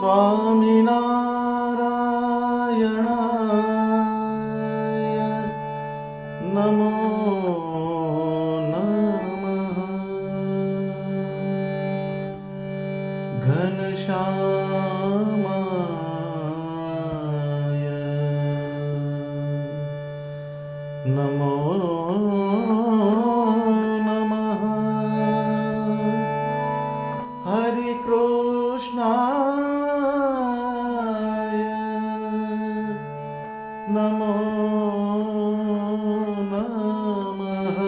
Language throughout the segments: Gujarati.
स्वामिनारायणाय नमो नमः। घनश्यामाय नमो नमः। हरे कृष्णाय नमो नमः।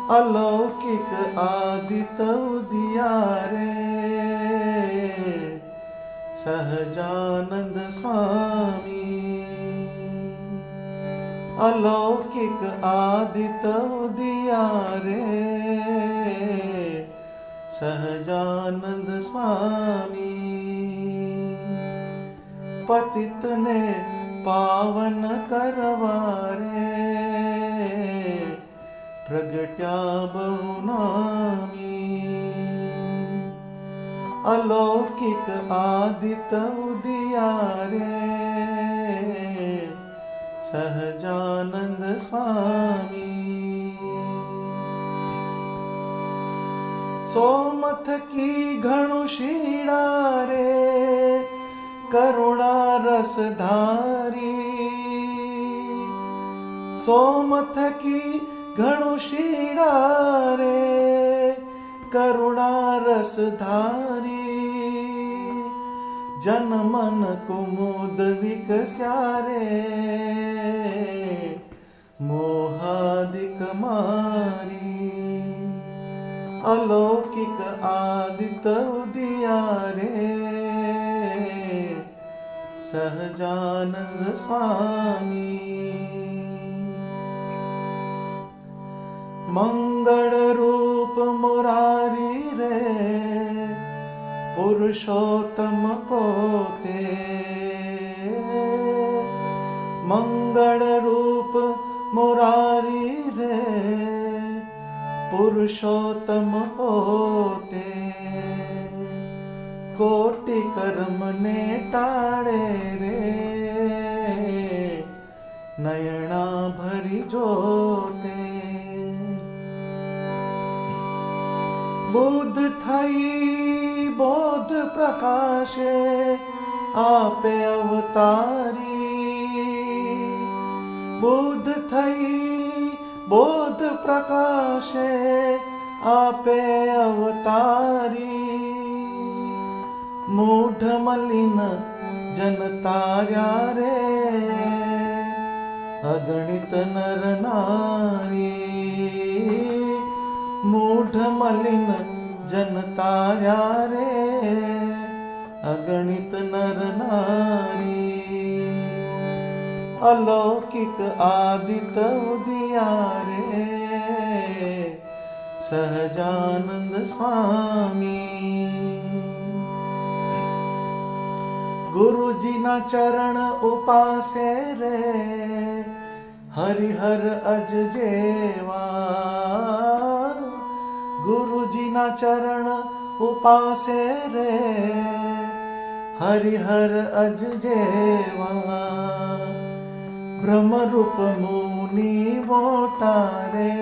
अलौकिक आदित्य उदियारे सहजानंद स्वामी। अलौकिक आदित्य उदियारे सहजानंद स्वामी। पतित ने पावन करवारे प्रगट्या बहुनामी। अलौकिक आदित्य उदियारे सहजानंद स्वामी। सोमथ की घणुशीड़ा रे करुणा रसधारी। सोमथ की घणुशीड़ा रे करुणा रसधारी। जन मन कुमुद विकस्यारे मोहादिक मारी। अलौकिक आदित्य उदियारे सहजानंद स्वामी। मंगल रूप मुरारी रे पुरुषोत्तम पोते। मंगल रूप मुरारी रे पुरुषोत्तम पोते। कोटि कर्म ने टाळे रे नयना भरी जोते। बुद्ध थई बोध प्रकाशे आपे अवतारी। बुद्ध थई बोध प्रकाशे आपे अवतारी। मूढ़ मलिन जन तार्या रे अगणित नर नारी। मूढ़ मलिन जन तार्या रे अगणित नर नारी। अलौकिक आदित्य उदियारे सहजानंद स्वामी। गुरुजी ना चरण उपासे रे हरिहर अज जेवा। गुरुजी ना चरण उपासे रे हरिहर अज जेवा। ब्रह्म रूप मुनि वोटारे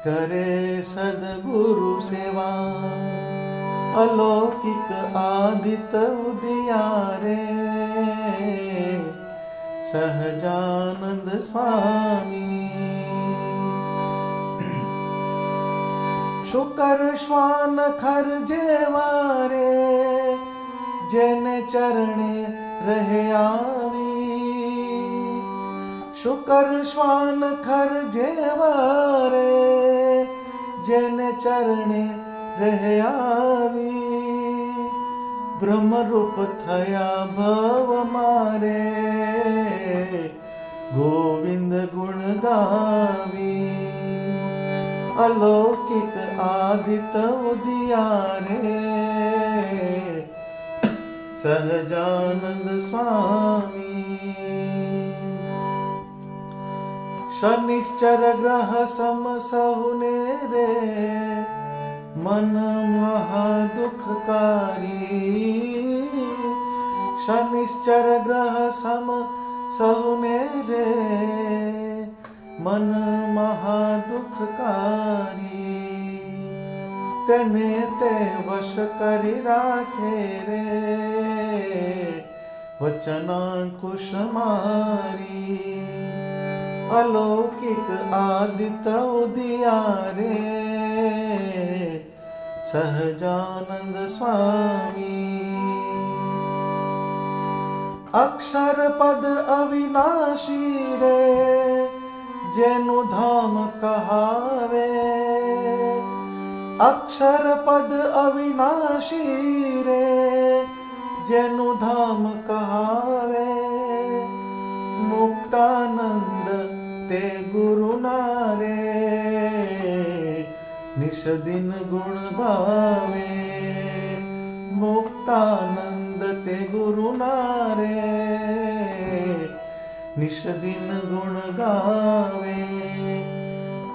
करे सदगुरु सेवा। अलौकिक आदित्य उदियारे सहजानंद स्वामी। शुकर श्वान खर जेवारे जेने चरणे रहे आवी। शुकर श्वान खर जेवारे जेने चरणे रहे आवी। ब्रह्म रूप थया भव मारे गोविंद गुण गावी। अलौकिक आदित्य उदियारे सहजानंद स्वामी। શનિશ્ચર ગ્રહ સમ સહુને રે મન મહા દુઃખકારી. શનિશ્ચર ગ્રહ સમ સહુને રે મન મહા દુઃખકારી. તેને તે વશ કરી રાખે રે વચનાંકુશ મારી. અલૌકિક આદિત્ય ઉદિયારે સહજાનંદ સ્વામી. અક્ષર પદ અવિનાશી રે જેનું ધામ કહાવે. અક્ષર પદ અવિનાશી રે જેનું ધામ કહાવે. મુક્તાનંદ તે ગુરુના રે નિષદિન ગુણ ગાવે. મુક્તાનંદ તે ગુરુના રે નિષદિન ગુણ ગાવે.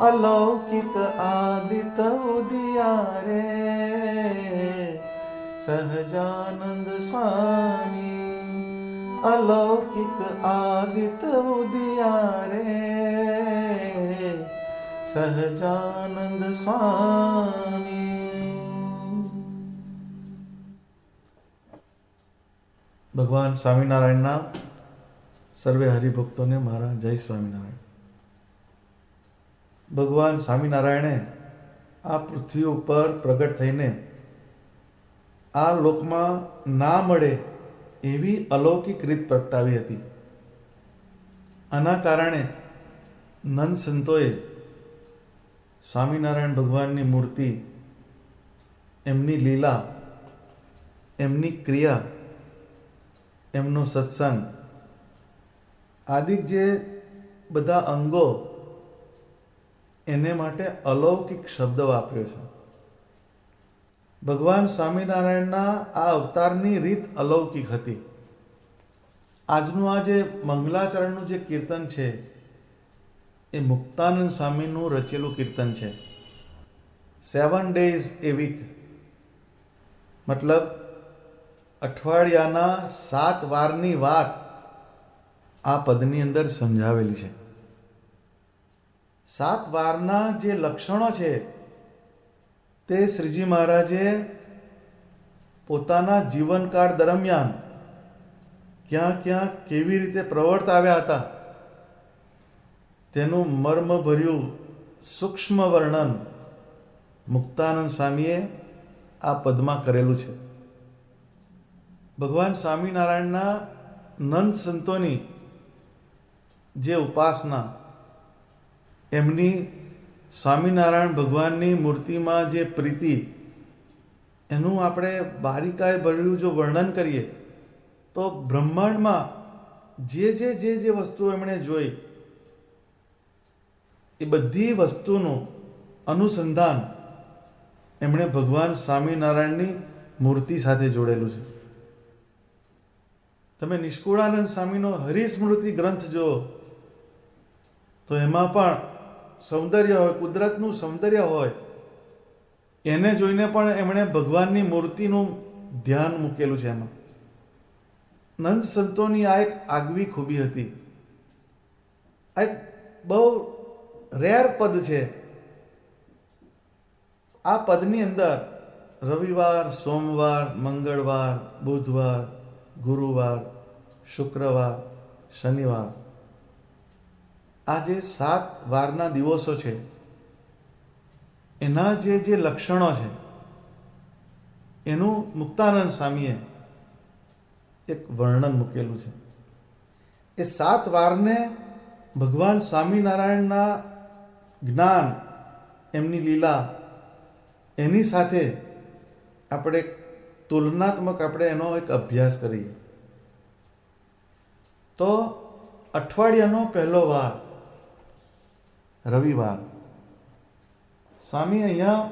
અલૌકિક આદિત્ય ઉદિયારે સહજાનંદ સ્વામી. અલૌકિક આદિત્ય ઉદિયારે સહજાનંદ સ્વામી. ભગવાન સ્વામિનારાયણના સર્વે હરિભક્તોને મારા જય સ્વામિનારાયણ. ભગવાન સ્વામિનારાયણે આ પૃથ્વી ઉપર પ્રગટ થઈને આ લોકમાં ના મળે એવી અલૌકિક રીત પ્રગટાવી હતી. આના કારણે નંદ સંતોએ સ્વામિનારાયણ ભગવાનની મૂર્તિ, એમની લીલા, એમની ક્રિયા, એમનો સત્સંગ આદિક જે બધા અંગો એને માટે અલૌકિક શબ્દ વાપર્યો છે. ભગવાન સ્વામિનારાયણના આ અવતારની રીત અલૌકિક હતી. આજનું આ જે મંગલાચરણનું જે કીર્તન છે એ મુક્તાનંદ સ્વામીનું રચેલું કીર્તન છે. 7 days a week મતલબ અઠવાડિયાના 7 વારની વાત આ પદની અંદર સમજાવેલી છે. 7 વારના જે લક્ષણો છે તે શ્રીજી મહારાજે પોતાના જીવનકાળ દરમિયાન ક્યાં ક્યાં કેવી રીતે પ્રવર્તાવ્યા હતા તેનું મર્મભર્યું સૂક્ષ્મ વર્ણન મુક્તાનંદ સ્વામીએ આ પદમાં કરેલું છે. ભગવાન સ્વામિનારાયણના નંદ સંતોની જે ઉપાસના, એમની સ્વામિનારાયણ ભગવાનની મૂર્તિમાં જે પ્રીતિ, એનું આપણે બારીકાઈ ભર્યું જો વર્ણન કરીએ તો બ્રહ્માંડમાં જે વસ્તુઓ એમણે જોઈ એ બધી વસ્તુનું અનુસંધાન એમણે ભગવાન સ્વામિનારાયણની મૂર્તિ સાથે જોડેલું છે. તમે નિષ્કુળાનંદ સ્વામીનો હરિસ્મૃતિ ગ્રંથ જુઓ તો એમાં પણ સૌંદર્ય હોય, કુદરતનું સૌંદર્ય હોય, એને જોઈને પણ એમણે ભગવાનની મૂર્તિનું ધ્યાન મૂકેલું છે. એમાં નંદ સંતોની આ એક આગવી ખૂબી હતી. આ એક બહુ રેર પદ છે. આ પદની અંદર રવિવાર, સોમવાર, મંગળવાર, બુધવાર, ગુરુવાર, શુક્રવાર, શનિવાર, આ જે 7 વારના દિવસો છે એના જે લક્ષણો છે એનું મુક્તાનંદ સ્વામીએ એક વર્ણન મૂકેલું છે. એ 7 વારને ભગવાન સ્વામિનારાયણના જ્ઞાન, એમની લીલા, એની સાથે આપણે તુલનાત્મક આપણે એનો એક અભ્યાસ કરીએ તો અઠવાડિયાનો પહેલો વાર રવિવાર, સ્વામી અહીંયા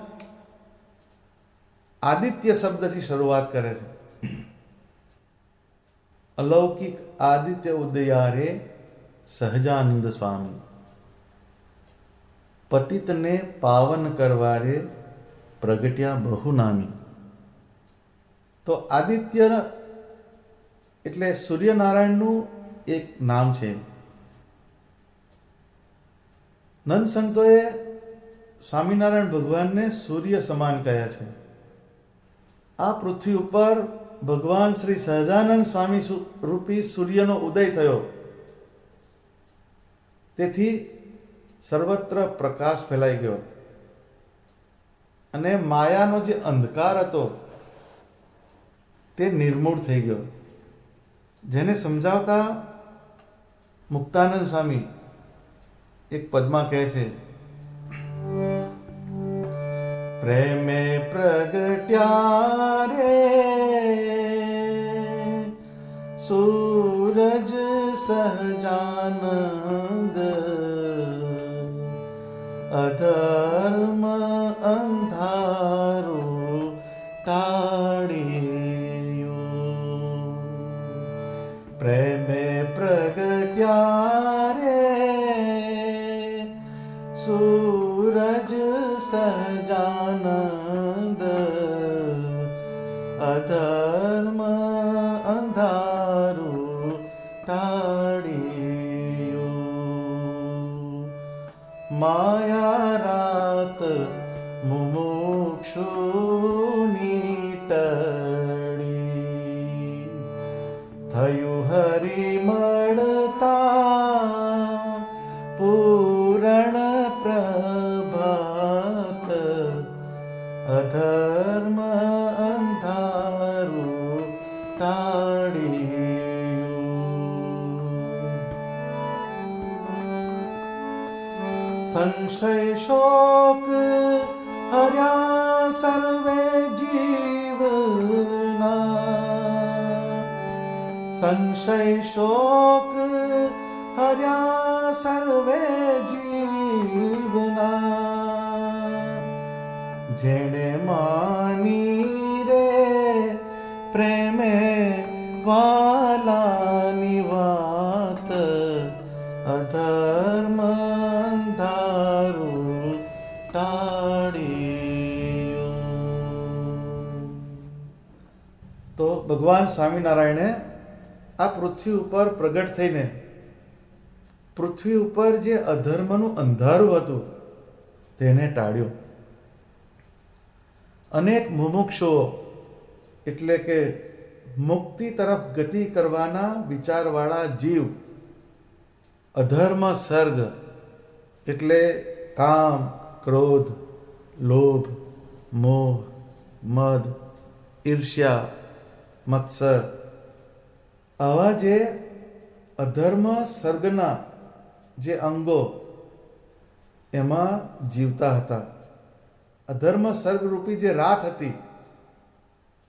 આદિત્ય શબ્દથી શરૂઆત કરે છે. અલૌકિક આદિત્ય ઉદયારે સહજાનંદ સ્વામી. પતિતને પાવન કરવારે પ્રગટ્યા બહુ નામી. તો આદિત્ય એટલે સૂર્યનારાયણનું એક નામ છે. નંદ સંતોએ સ્વામિનારાયણ ભગવાનને સૂર્ય સમાન કહ્યા છે. આ પૃથ્વી ઉપર ભગવાન શ્રી સહજાનંદ સ્વામી રૂપી સૂર્યનો ઉદય થયો. તેથી સર્વત્ર પ્રકાશ ફેલાઈ ગયો અને માયાનો જે અંધકાર હતો તે નિર્મૂળ થઈ ગયો. જેને સમજાવતા મુક્તાનંદ સ્વામી એક પદમાં કહે છે, પ્રેમે પ્રગટ્યા રે સૂરજ સહજાનંદ, અધર્મ અંધારું ટાળ્યું. પ્રેમે પ્રગટ્યા રે સૂરજ સહજાનંદ, અધર્મ અંધારું ટાળ્યું. માયા રાત મુમુક્ષુની ટળી, થયું હરિ મળતા પૂરણ પ્રભાત, અધર્મ અંધારું ટાળ્યું. સંશય શોક હર્યા સર્વે જીવના, સંશય શોક હર્યા સર્વે જીવના. જેણે માની રે પ્રેમે વાલાની વાત, અધર્મ અંધારું ટાળ્યું. તો ભગવાન સ્વામિનારાયણે આ પૃથ્વી ઉપર પ્રગટ થઈને પૃથ્વી ઉપર જે અધર્મનું અંધારું હતું તેને ટાળ્યું. અનેક મુમુક્ષુઓ એટલે કે મુક્તિ તરફ ગતિ કરવાના વિચારવાળા જીવ અધર્મ સર્ગ એટલે કામ, ક્રોધ, લોભ, મોહ, મદ, ઈર્ષ્યા, મત્સર આવા જે અધર્મ સર્ગના જે અંગો એમાં જીવતા હતા. અધર્મ સર્ગરૂપી જે રાત હતી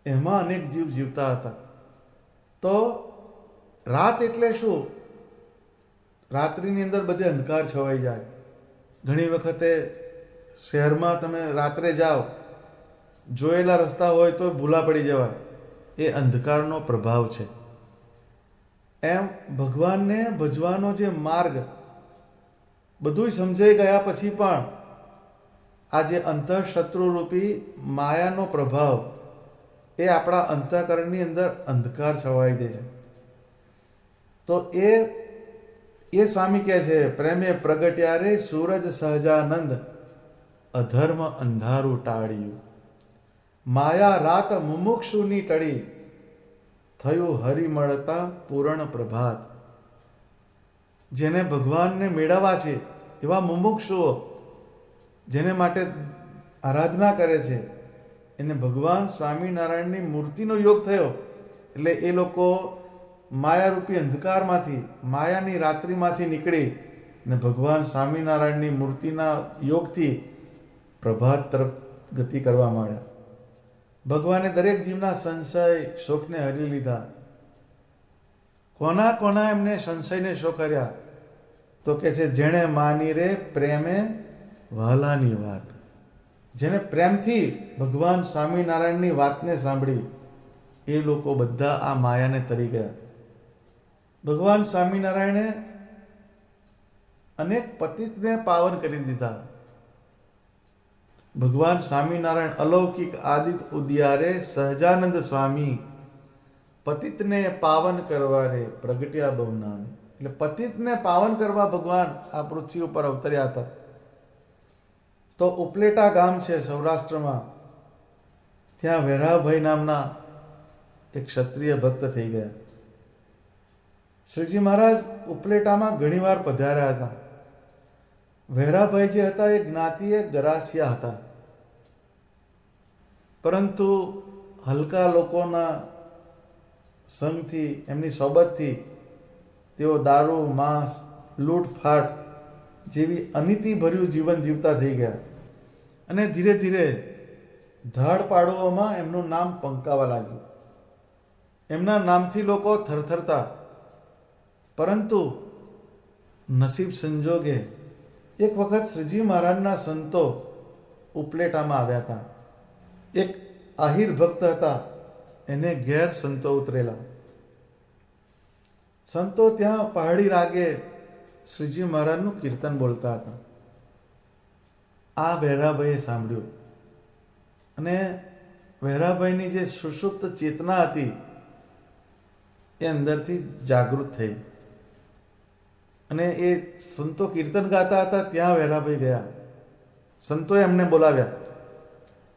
એમાં અનેક જીવ જીવતા હતા. તો રાત એટલે શું? રાત્રિની અંદર બધે અંધકાર છવાઈ જાય. ઘણી વખતે શહેરમાં તમે રાત્રે જાઓ, જોયેલા રસ્તા હોય તો ભૂલા પડી જવાય. એ અંધકારનો પ્રભાવ છે. એમ ભગવાનને ભજવાનો જે માર્ગ બધું સમજાઈ ગયા પછી પણ આ જે અંતઃશત્રુરૂપી માયાનો પ્રભાવ એ આપણા અંતઃકરણની અંદર અંધકાર છવાઈ દે છે. તો એ સ્વામી કહે છે, પ્રેમે પ્રગટ્યા રે સૂરજ સહજાનંદ, અધર્મ અંધારું ટાળ્યું. માયા રાત મુમુક્ષુની ટળી, થયું હરિ મળતા પૂરણ પ્રભાત. જેને ભગવાનને મેળવવા છે એવા મુમુક્ષુઓ જેને માટે આરાધના કરે છે એને ભગવાન સ્વામિનારાયણની મૂર્તિનો યોગ થયો. એટલે એ લોકો માયારૂપી અંધકારમાંથી, માયાની રાત્રિમાંથી નીકળી અને ભગવાન સ્વામિનારાયણની મૂર્તિના યોગથી પ્રભાત તરફ ગતિ કરવા માંડ્યા. ભગવાને દરેક જીવના સંશય શોકને હરી લીધા. કોના કોના એમને સંશયને શોક કર્યા? તો કે છે જેણે માની રે પ્રેમે વહાલાની વાત. જેને પ્રેમથી ભગવાન સ્વામિનારાયણની વાતને સાંભળી એ લોકો બધા આ માયાને તરી ગયા. ભગવાન સ્વામિનારાયણે અનેક પતિતને પાવન કરી દીધા. ભગવાન સ્વામિનારાયણ અલૌકિક આદિત ઉદિયારે સહજાનંદ સ્વામી પતિતને પાવન કરવા રે પ્રગટ્યા ભવનામે. એટલે પતિતને પાવન કરવા ભગવાન આ પૃથ્વી ઉપર અવતર્યા હતા. તો ઉપલેટા ગામ છે સૌરાષ્ટ્રમાં, ત્યાં વેરાભાઈ નામના એક ક્ષત્રિય ભક્ત થઈ ગયા. શ્રીજી મહારાજ ઉપલેટામાં ઘણીવાર પધાર્યા હતા. વેરાભાઈ જે હતા એ જ્ઞાતિએ ગરાસિયા હતા, પરંતુ હલકા લોકોના સંગથી, એમની સોબતથી તેઓ દારૂ, માંસ, લૂંટફાટ જેવી અનીતિભર્યું જીવન જીવતા થઈ ગયા. અને ધીરે ધીરે ધાડ પાડોમાં એમનું નામ પંકાવા લાગ્યું. એમના નામથી લોકો થરથરતા. પરંતુ નસીબ સંજોગે એક વખત શ્રીજી મહારાજના સંતો ઉપલેટામાં આવ્યા હતા. એક આહિર ભક્ત હતા, એને ઘેર સંતો ઉતરેલા. સંતો ત્યાં પહાડી રાગે શ્રીજી મહારાજનું કીર્તન બોલતા હતા. આ વેરાભાઈએ સાંભળ્યું અને વેરાભાઈની જે સુષુપ્ત ચેતના હતી એ અંદરથી જાગૃત થઈ અને એ સંતો કીર્તન ગાતા હતા ત્યાં વેરાભાઈ ગયા. સંતોએ એમને બોલાવ્યા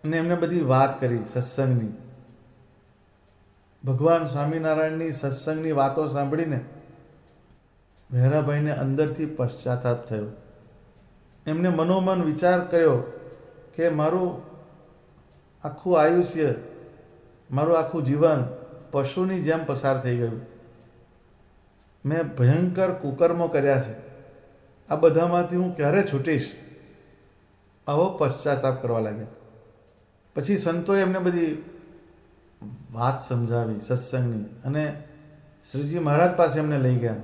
અને એમને બધી વાત કરી સત્સંગની. ભગવાન સ્વામિનારાયણની સત્સંગની વાતો સાંભળીને વેરાભાઈને અંદરથી પશ્ચાતાપ થયો. એમને મનોમન વિચાર કર્યો કે મારું આખું આયુષ્ય, મારું આખું જીવન પશુની જેમ પસાર થઈ ગયું. મેં ભયંકર કુકર્મો કર્યા છે. આ બધામાંથી હું ક્યારે છૂટીશ? આવો પશ્ચાતાપ કરવા લાગ્યા. પછી સંતોએ એમને બધી વાત સમજાવી સત્સંગની અને શ્રીજી મહારાજ પાસે એમને લઈ ગયા.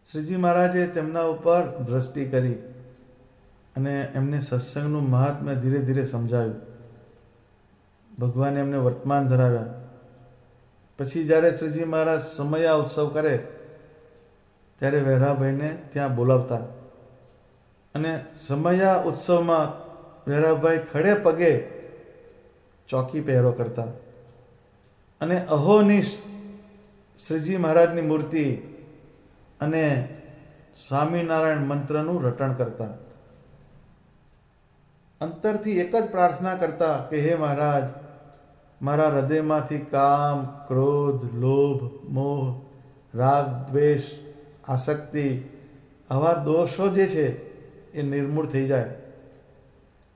શ્રીજી મહારાજે તેમના ઉપર દ્રષ્ટિ કરી અને એમને સત્સંગનું મહાત્મ્ય ધીરે ધીરે સમજાવ્યું. ભગવાને એમને વર્તમાન ધરાવ્યા. પછી જ્યારે શ્રીજી મહારાજ સમયા ઉત્સવ કરે ત્યારે વેરાભાઈને ત્યાં બોલાવતા અને સમયા ઉત્સવમાં વેરાભાઈ ખડે પગે ચોકી પહેરો કરતા અને અહોનિશ શ્રીજી મહારાજની મૂર્તિ અને સ્વામિનારાયણ મંત્રનું રટણ કરતા. અંતરથી એક જ પ્રાર્થના કરતા કે હે મહારાજ, મારા હૃદયમાંથી કામ, ક્રોધ, લોભ, મોહ, રાગ, દ્વેષ, આસક્તિ આવા દોષો જે છે એ નિર્મૂળ થઈ જાય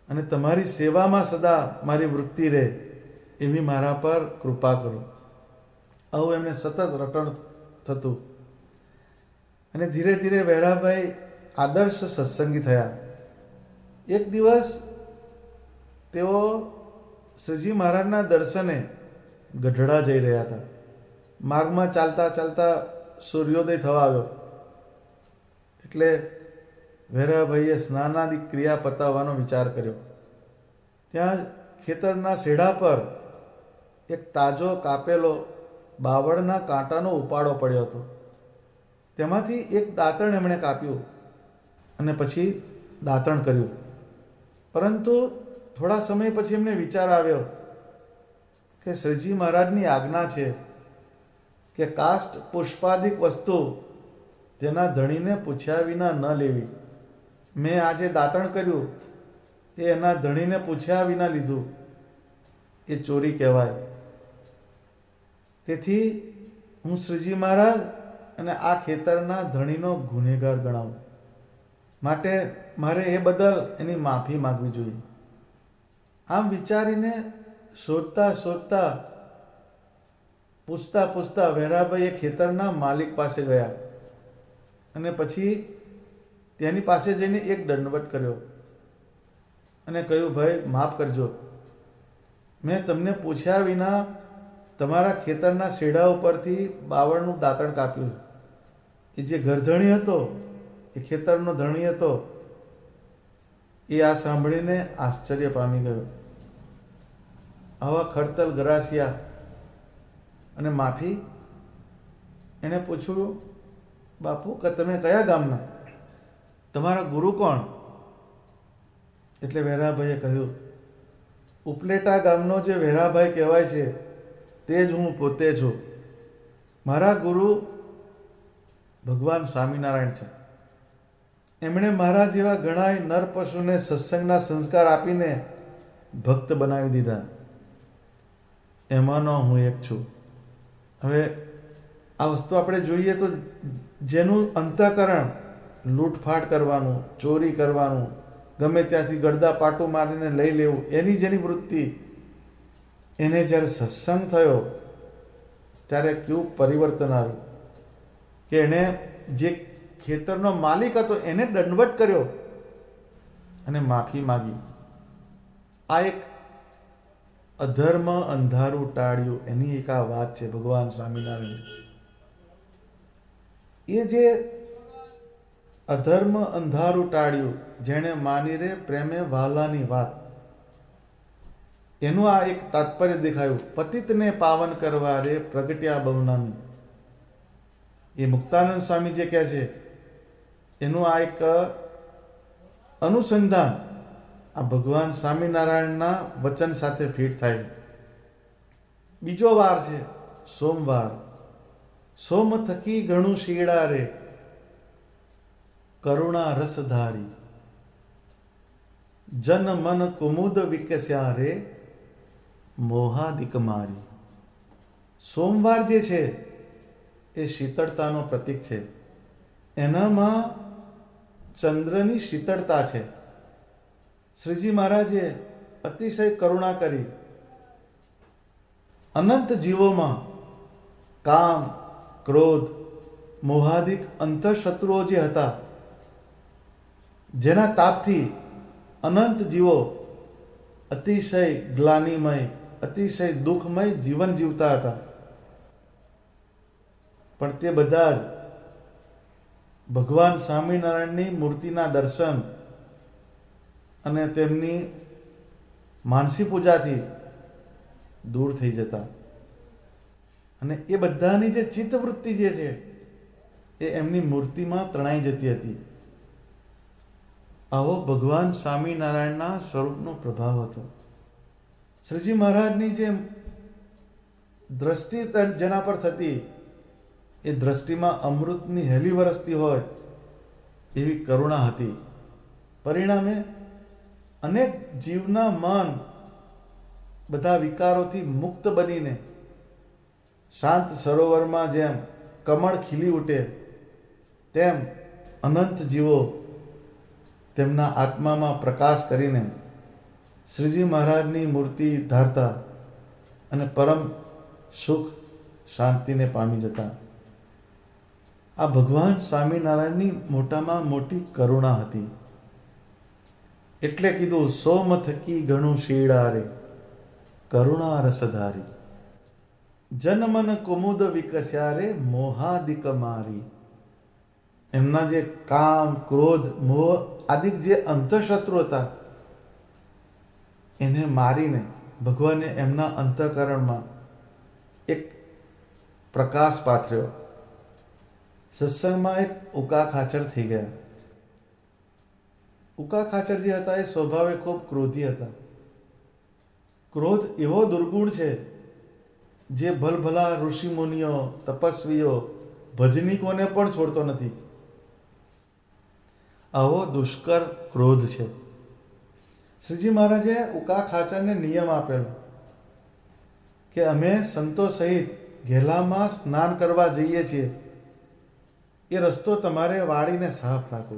અને તમારી સેવામાં સદા મારી વૃત્તિ રહે એવી મારા પર કૃપા કરો. આવું એમને સતત રટણ થતું અને ધીરે ધીરે વેરાભાઈ આદર્શ સત્સંગી થયા. એક દિવસ તેઓ શ્રીજી મહારાજના દર્શને ગઢડા જઈ રહ્યા હતા. માર્ગમાં ચાલતા ચાલતા સૂર્યોદય થવા આવ્યો એટલે વેરાભાઈએ સ્નાનાદિ ક્રિયા પતાવવાનો વિચાર કર્યો. ત્યાં ખેતરના શેઢા પર એક તાજો કાપેલો બાવળના કાંટાનો ઉપાડો પડ્યો હતો. તેમાંથી એક દાંતણ એમણે કાપ્યું અને પછી દાંતણ કર્યું. પરંતુ થોડા સમય પછી એમને વિચાર આવ્યો કે શ્રીજી મહારાજની આજ્ઞા છે કે કાષ્ટ પુષ્પાદિક વસ્તુ તેના ધણીને પૂછ્યા વિના ન લેવી. મેં આજે દાંતણ કર્યું એ એના ધણીને પૂછ્યા વિના લીધું, એ ચોરી કહેવાય. તેથી હું શ્રીજી મહારાજ અને આ ખેતરના ધણીનો ગુનેગાર ગણાવું. માટે મારે એ બદલ એની માફી માગવી જોઈએ. આમ વિચારીને શોધતા શોધતા, પૂછતા પૂછતા વેરાભાઈ એ ખેતરના માલિક પાસે ગયા અને પછી તેની પાસે જઈને એક દંડવત કર્યો અને કહ્યું, ભાઈ માફ કરજો, મેં તમને પૂછ્યા વિના તમારા ખેતરના શેઢા ઉપરથી બાવળનું દાંતણ કાપ્યું. એ જે ઘરધણી હતો, એ ખેતરનો ધણી હતો, એ આ સાંભળીને આશ્ચર્ય પામી ગયો. આવા ખડતલ ગરાસિયા અને માફી. એણે પૂછ્યું, બાપુ કે તમે કયા ગામના? તમારા ગુરુ કોણ? એટલે વેરાભાઈએ કહ્યું, ઉપલેટા ગામનો જે વેરાભાઈ કહેવાય છે તે જ હું પોતે છું. મારા ગુરુ ભગવાન સ્વામિનારાયણ છે. એમણે મારા જેવા ઘણા નર પશુને સત્સંગના સંસ્કાર આપીને ભક્ત બનાવી દીધા. એમાંનો હું એક છું. હવે આ વસ્તુ આપણે જોઈએ તો જેનું અંતઃકરણ લૂંટફાટ કરવાનું, ચોરી કરવાનું, ગમે ત્યાંથી ગળદા પાટું મારીને લઈ લેવું, એની જેની વૃત્તિ, એને જ્યારે સત્સંગ થયો ત્યારે કેવું પરિવર્તન આવ્યું કે એણે જે ખેતરનો માલિક હતો એને દંડવટ કર્યો અને માફી માગી. આ એક અધર્મ અંધારું ટાળ્યું, એની એક આ વાત છે ભગવાન સ્વામિનારાયણ. એ જે અધર્મ અંધારું ટાળ્યું, જેણે માની રે પ્રેમે વાલાની વાત, એનું આ એક તાત્પર્ય દેખાયું. પતિતને પાવન કરવા રે પ્રગટ્યા બહુનામી. એ મુક્તાનંદ સ્વામી જે કહે છે એનું આ એક અનુસંધાન આ ભગવાન સ્વામિનારાયણના વચન સાથે ફિટ થાય છે. બીજો વાર છે સોમવાર. સોમ થકી ઘણું શીડા રે કરુણા રસધારી. જન મન કુમુદ વિકસ્યા રે મોહાદિક મારી. સોમવાર જે છે એ શીતળતાનો પ્રતીક છે. એનામાં ચંદ્રની શીતળતા છે. શ્રીજી મહારાજે અતિશય કરુણા કરી. અનંત જીવોમાં કામ, ક્રોધ, મોહાદિક અંતઃશત્રુઓ જે હતા, જેના તાપથી અનંત જીવો અતિશય ગ્લાનિમય, અતિશય દુઃખમય જીવન જીવતા હતા. પણ તે બધા જ ભગવાન સ્વામિનારાયણની મૂર્તિના દર્શન અને તેમની માનસી પૂજાથી દૂર થઈ જતા. અને એ બધાની જે ચિત્તવૃત્તિ જે છે એ એમની મૂર્તિમાં તણાઈ જતી હતી. આવો ભગવાન સ્વામિનારાયણના સ્વરૂપનો પ્રભાવ હતો. શ્રીજી મહારાજની જે દ્રષ્ટિ જેના પર થતી, એ દ્રષ્ટિમાં અમૃતની હેલી વરસતી હોય એવી કરુણા હતી. પરિણામે અનેક જીવના મન બધા વિકારોથી મુક્ત બનીને શાંત સરોવરમાં જેમ કમળ ખીલી ઉઠે તેમ અનંત જીવો તેમના આત્મામાં પ્રકાશ કરીને શ્રીજી મહારાજની મૂર્તિ ધારતા અને પરમ સુખ શાંતિને પામી જતા. આ ભગવાન સ્વામિનારાયણની મોટામાં મોટી કરુણા હતી. એટલે કીધું સોમ થકી ઘણું શીડા રે કરુણા રસધારી. જનમન કુમુદ વિકસ્યા રે મોહાદિક મારી. એમના જે કામ, ક્રોધ, મોહ આદિક જે અંતઃશત્રુ હતા એને મારીને ભગવાને એમના અંતઃકરણમાં એક પ્રકાશ પાથર્યો. સત્સંગમાં એક ઉકા ખાચર થઈ ગયા. ઉકા ખાચર જે હતા એ સ્વભાવે ખૂબ ક્રોધી હતા. ક્રોધ એવો દુર્ગુણ છે જે ભલભલા ઋષિ મુનિઓ, તપસ્વીઓ, ભજનીકોને પણ છોડતો નથી. આવો દુષ્કર ક્રોધ છે. શ્રીજી મહારાજે ઉકા ખાચરને નિયમ આપેલો કે અમે સંતો સહિત ઘેલામાં સ્નાન કરવા જઈએ છીએ, એ રસ્તો તમારે વાળીને સાફ રાખવો.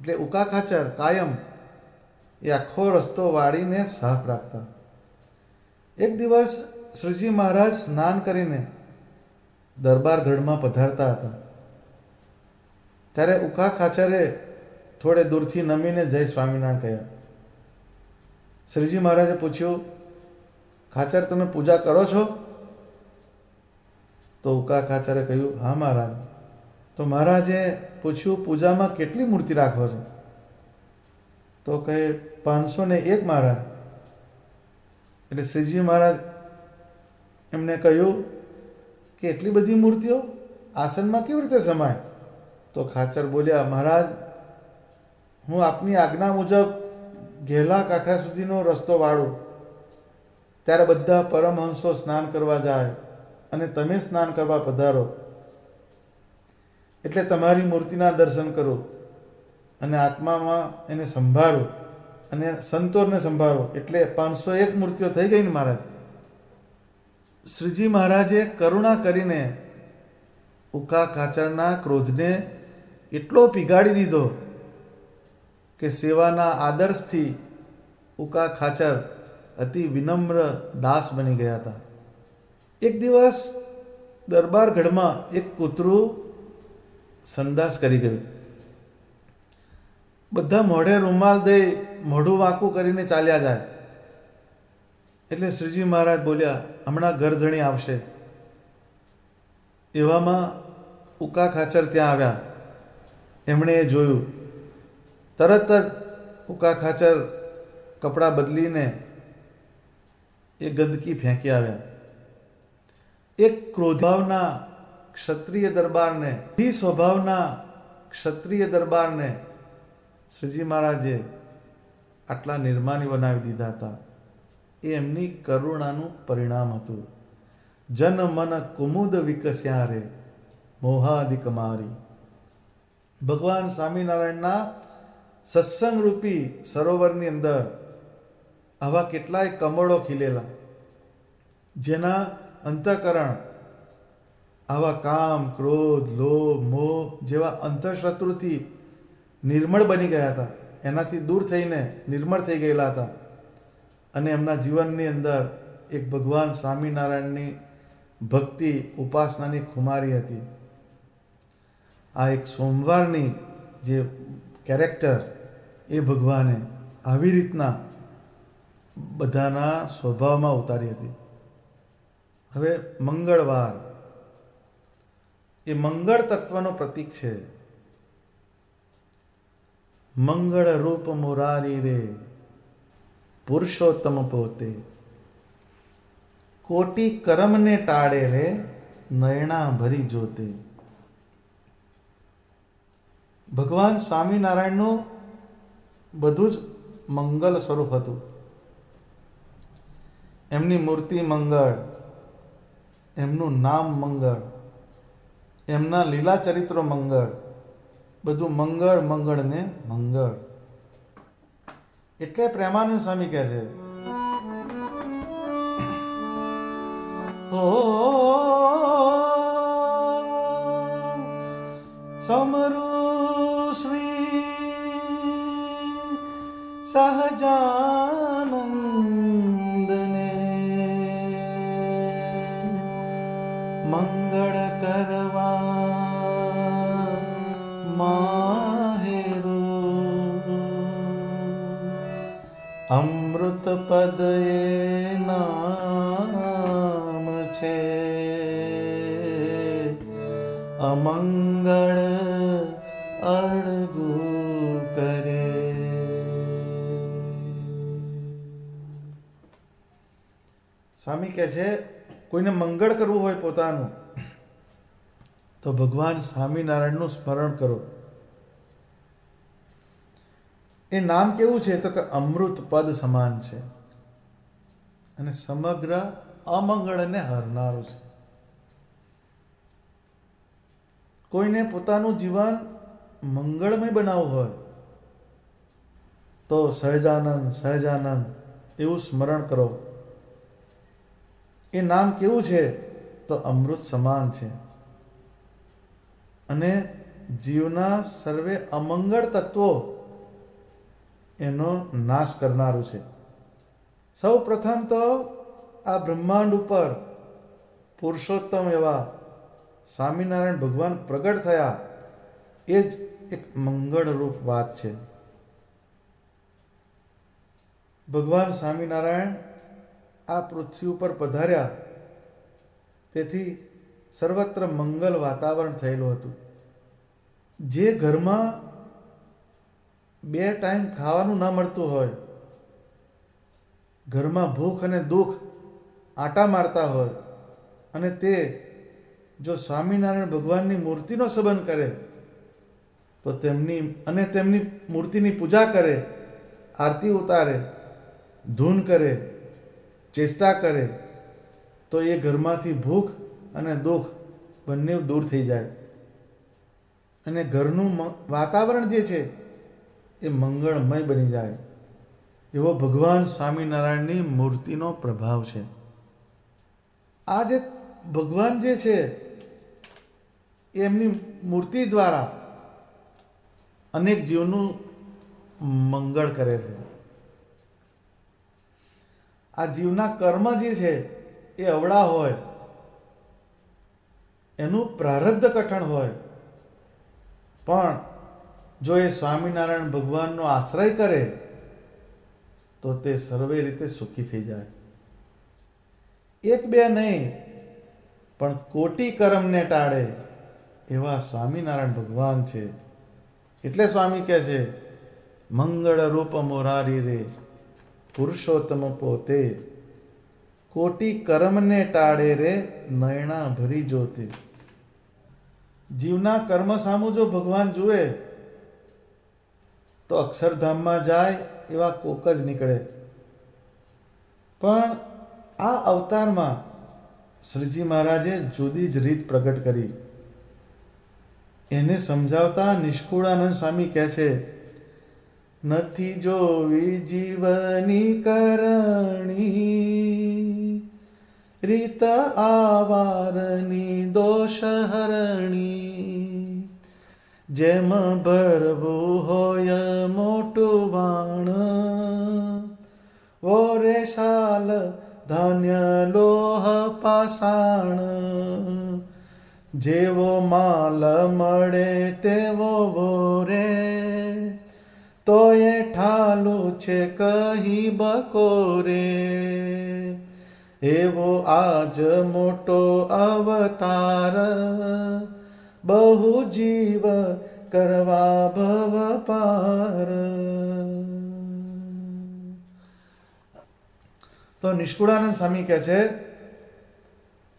એટલે ઉકા ખાચર કાયમ એ આખો રસ્તો વાળીને સાફ રાખતા. એક દિવસ શ્રીજી મહારાજ સ્નાન કરીને દરબારગઢમાં પધારતા હતા. ત્યારે ઉકા ખાચરે થોડે દૂરથી નમીને જય સ્વામિનારાયણ કહ્યા. શ્રીજી મહારાજે પૂછ્યું, ખાચર તમે પૂજા કરો છો? તો ઉકા ખાચરે કહ્યું, હા મહારાજ. તો મહારાજે પૂછ્યું, પૂજામાં કેટલી મૂર્તિ રાખો છો? તો કહે 501 મહારાજ. એટલે શ્રીજી મહારાજ એમને કહ્યું કે એટલી બધી મૂર્તિઓ આસનમાં કેવી રીતે સમાય? તો ખાચર બોલ્યા, મહારાજ હું આપની આજ્ઞા મુજબ ઘેલા કાંઠા સુધીનો રસ્તો વાળું, ત્યારે બધા પરમહંસો સ્નાન કરવા જાય અને તમે સ્નાન કરવા પધારો, એટલે તમારી મૂર્તિના દર્શન કરું અને આત્મામાં એને સંભાળો અને સંતોને સંભાળો. એટલે 501 મૂર્તિઓ થઈ ગઈ ને મહારાજ. શ્રીજી મહારાજે કરુણા કરીને ઉકા ખાચરના ક્રોધને એટલો પીગાડી દીધો કે સેવાના આદર્શથી ઉકા ખાચર અતિ વિનમ્ર દાસ બની ગયા હતા. એક દિવસ દરબારગઢમાં એક કૂતરું સંદાસ કરી ગયું. બધા મોઢે રૂમાલ દઈ મોઢું વાંકું કરીને ચાલ્યા જાય. એટલે શ્રીજી મહારાજ બોલ્યા, હમણાં ગરધણી આવશે. એવામાં ઉકા ખાચર ત્યાં આવ્યા. એમણે એ જોયું. તરત જ ઉકા ખાચર કપડાં બદલીને એ ગંદકી ફેંકી આવ્યા. એક ક્રોધભાવના ક્ષત્રિય દરબારને, સ્વભાવના ક્ષત્રિય દરબારને શ્રીજી મહારાજે આટલા નિર્માની બનાવી દીધા હતા. એ એમની કરુણાનું પરિણામ હતું. જન મન કુમુદ વિકસ્યા રે મોહાદિક મારી. ભગવાન સ્વામિનારાયણના સત્સંગ રૂપી સરોવરની અંદર આવા કેટલાય કમળો ખીલેલા, જેના અંતઃકરણ આવા કામ, ક્રોધ, લોભ, મોહ જેવા અંતઃશત્રુથી નિર્મળ બની ગયા હતા. એનાથી દૂર થઈને નિર્મળ થઈ ગયેલા હતા. અને એમના જીવનની અંદર એક ભગવાન સ્વામિનારાયણની ભક્તિ, ઉપાસનાની ખુમારી હતી. આ એક સોમવારની જે કેરેક્ટર એ ભગવાને આવી રીતના બધાના સ્વભાવમાં ઉતારી હતી. હવે મંગળવાર એ મંગળ તત્વનો પ્રતીક છે. મંગળ રૂપ મુરારી રે પુરુષોત્તમ પોતે, કોટી કરમને ટાળે રે નયણા ભરી જોતે. ભગવાન સ્વામિનારાયણનું બધું જ મંગલ સ્વરૂપ હતું. એમની મૂર્તિ મંગળ, એમનું નામ મંગળ, એમના લીલા ચરિત્રો મંગળ, બધું મંગળ મંગળ ને મંગળ. એટલે પ્રેમાનંદ સ્વામી કહે છે, ઓ સમરુ શ્રી સહજાનંદને મંગળ કરવા માહેરો અમૃત પદ એ નામ છે, અમંગળ અડગુ કરે. સ્વામી કહે છે, કોઈને મંગળ કરવું હોય પોતાનું તો ભગવાન સ્વામિનારાયણનું સ્મરણ કરો. એ નામ કેવું છે તો કે અમૃત પદ સમાન છે અને સમગ્ર અમંગળને હરનારું છે. કોઈને પોતાનું જીવન મંગળમય બનાવવું હોય તો સહજાનંદ સહજાનંદ એવું સ્મરણ કરો. એ નામ કેવું છે તો અમૃત સમાન છે અને જીવના સર્વે અમંગળ તત્વો એનો નાશ કરનારું છે. સૌ પ્રથમ તો આ બ્રહ્માંડ ઉપર પુરુષોત્તમ એવા સ્વામિનારાયણ ભગવાન પ્રગટ થયા, એ જ એક મંગળરૂપ વાત છે. ભગવાન સ્વામિનારાયણ આ પૃથ્વી ઉપર પધાર્યા, તેથી સર્વત્ર મંગલ વાતાવરણ થયેલું હતું. જે ઘરમાં 2 ટાઈમ ખાવાનું ન મળતું હોય, ઘરમાં ભૂખ અને દુઃખ આંટા મારતા હોય, અને તે જો સ્વામિનારાયણ ભગવાનની મૂર્તિનો સંબંધ કરે તો તેમની મૂર્તિની પૂજા કરે, આરતી ઉતારે, ધૂન કરે, ચેષ્ટા કરે, તો એ ઘરમાંથી ભૂખ અને દુઃખ બંને દૂર થઈ જાય અને ઘરનું વાતાવરણ જે છે એ મંગળમય બની જાય. એવો ભગવાન સ્વામિનારાયણની મૂર્તિનો પ્રભાવ છે. આ જે ભગવાન જે છે એમની મૂર્તિ દ્વારા અનેક જીવનું મંગળ કરે છે. આ જીવના કર્મ જે છે એ અવળા હોય, એનું પ્રારબ્ધ કઠણ હોય, પણ જો એ સ્વામિનારાયણ ભગવાનનો આશ્રય કરે તો તે સર્વે રીતે સુખી થઈ જાય. એક બે નહીં પણ કોટી કર્મને ટાળે એવા સ્વામિનારાયણ ભગવાન છે. એટલે સ્વામી કહે છે, મંગળ રૂપ મોરારી રે પુરુષોત્તમ પોતે, કોટી કર્મને ટાળે રે નયણા ભરી જોતે. જીવના કર્મ સામું જો ભગવાન જુએ તો અક્ષરધામમાં જાય એવા કોક જ નીકળે. પણ આ અવતારમાં શ્રીજી મહારાજે જુદી જ રીત પ્રગટ કરી. એને સમજાવતા નિષ્કુળાનંદ સ્વામી કહે છે, નથી જોવી જીવની કરણી, રીત આવારની દોષ હરણી. જેમ ભરવું હોય મોટું વાણ, વોરે શાલ ધાન્ય લોહ પાષાણ. જેવો માલ મળે તેવો વોરે, તો એ ઠાલું છે કહી બકોરે. એવો આજ મોટો અવતાર, બહુ જીવ કરવા ભવ પાર. તો નિષ્કુળાનંદ સ્વામી કહે છે,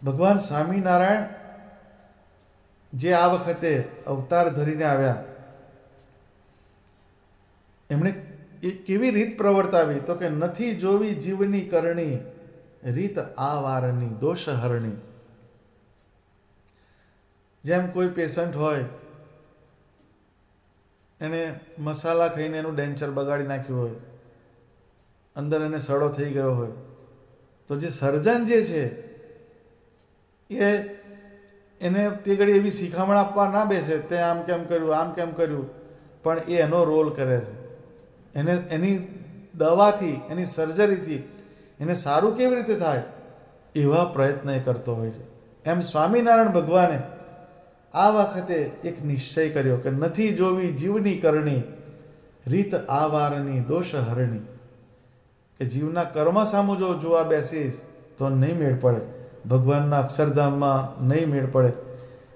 ભગવાન સ્વામિનારાયણ જે આ વખતે અવતાર ધરીને આવ્યા, એમણે કેવી રીત પ્રવર્તાવી? તો કે નથી જોવી જીવની કરણી, રીત આવારની દોષ હરણી. જેમ કોઈ પેશન્ટ હોય, એને મસાલા ખાઈને એનું ડેન્ચર બગાડી નાખ્યું હોય, અંદર એને સડો થઈ ગયો હોય, તો જે સર્જન જે છે એ એને તે ઘડી એવી શિખામણ આપવા ના બેસે, તે આમ કેમ કર્યું, આમ કેમ કર્યું, પણ એ એનો રોલ કરે છે. એને એની દવાથી, એની સર્જરીથી એને સારું કેવી રીતે થાય એવા પ્રયત્ન એ કરતો હોય છે. એમ સ્વામિનારાયણ ભગવાને આ વખતે એક નિશ્ચય કર્યો કે નથી જોવી જીવની કરણી, રીત આવારની દોષ હરણી. કે જીવના કર્મ સામું જો જોવા બેસીશ તો નહીં મેળ પડે, ભગવાનના અક્ષરધામમાં નહીં મેળ પડે.